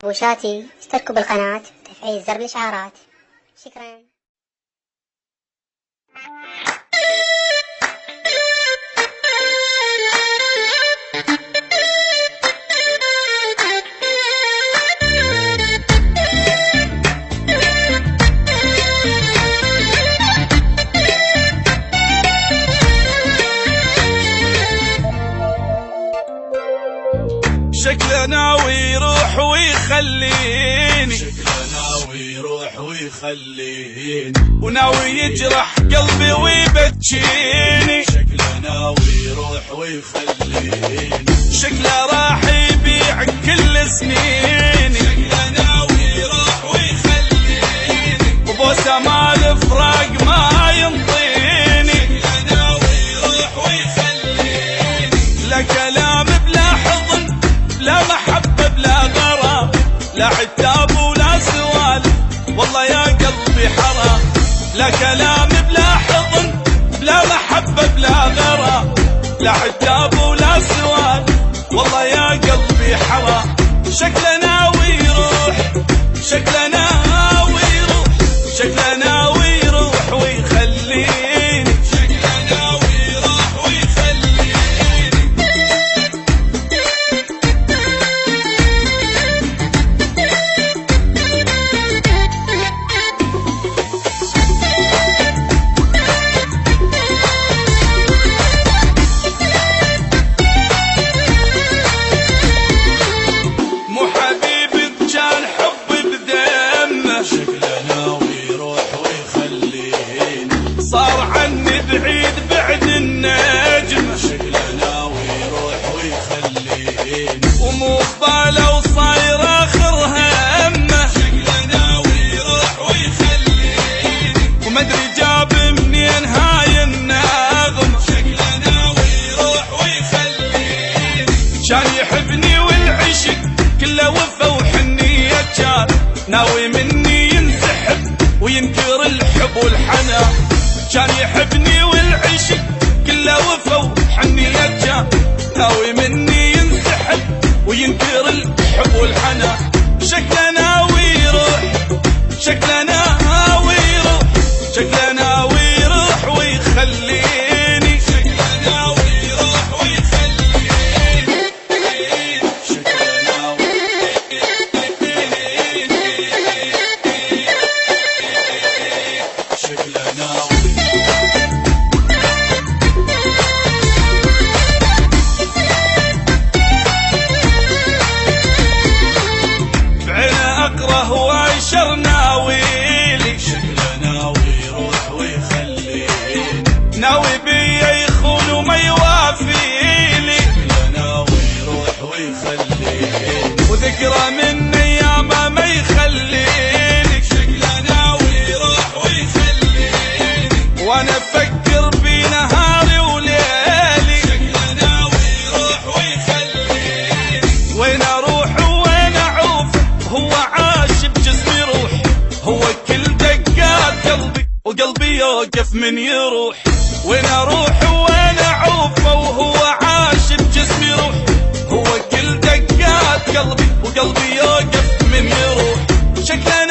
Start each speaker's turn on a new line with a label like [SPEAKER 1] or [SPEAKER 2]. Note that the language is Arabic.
[SPEAKER 1] وشاتي اشتركوا بالقناة وتفعيل زر الإشعارات. شكرا.
[SPEAKER 2] شكله ناوي يروح ويخليني،
[SPEAKER 3] شكله ناوي يروح ويخليني،
[SPEAKER 2] وناوي يجرح قلبي ويبكيني.
[SPEAKER 3] شكله ناوي يروح ويخليني،
[SPEAKER 2] شكله راح يبيع كل سنيني.
[SPEAKER 3] شكله ناوي يروح ويخليني،
[SPEAKER 2] وبوسه مال فراق ما ينطيني.
[SPEAKER 3] شكله ناوي يروح ويخليني،
[SPEAKER 2] لا كلام بلا حضن، لا محبة بلا غرام، لا عتاب ولا سوال، والله يا قلبي حرام. لا كلام بلا حضن، لا محبة بلا غرام، لا عتاب ولا سوال، والله يا قلبي حرام. شكله ناوي يروح، شكله ناوي يروح، شكله ناوي يروح ويخليني.
[SPEAKER 3] شكله ناوي يروح ويخليني.
[SPEAKER 2] صار عني بعيد بعد النجم،
[SPEAKER 3] شكله ناوي يروح ويخليني،
[SPEAKER 2] ومو بباله وصاير اخر همه.
[SPEAKER 3] شكله ناوي يروح ويخليني،
[SPEAKER 2] ومدري جاب منين هاي النغمه.
[SPEAKER 3] شكله ناوي يروح ويخليني،
[SPEAKER 2] كان يحبني والعشق كله وفا وحنيه، كان ناوي مني ينسحب وينكر الحب والحنان. كان يحبني والعشق كله وفا وحنيه، كان ناوي مني ينسحب وينكر الحب والحنان. شكله ناوي يروح، شكله ناوي يروح، شكله ناوي يروح ويخليني.
[SPEAKER 3] شكله ناوي يروح ويخليني، شكله ناوي شكله ناوي.
[SPEAKER 2] بعينه اكره واشر ناويلي.
[SPEAKER 3] شكله ناوي يروح ويخليني،
[SPEAKER 2] ناوي بيا يخون وما يوافيلي.
[SPEAKER 3] شكله ناوي يروح ويخليني،
[SPEAKER 2] وذكرى من ايامه ما يخليني.
[SPEAKER 3] شكله ناوي يروح ويخليني،
[SPEAKER 2] وانا افكر بنهاري وليلي.
[SPEAKER 3] شكله ناوي يروح ويخليني،
[SPEAKER 2] وين اروح وين اعوف، هو عاش بجسمي روح، هو كل دقات قلبي وقلبي يوقف من يروح. وين اروح وين اعوف وهو عاش بجسمي روح، هو كل دقات قلبي وقلبي يوقف من يروح. شكله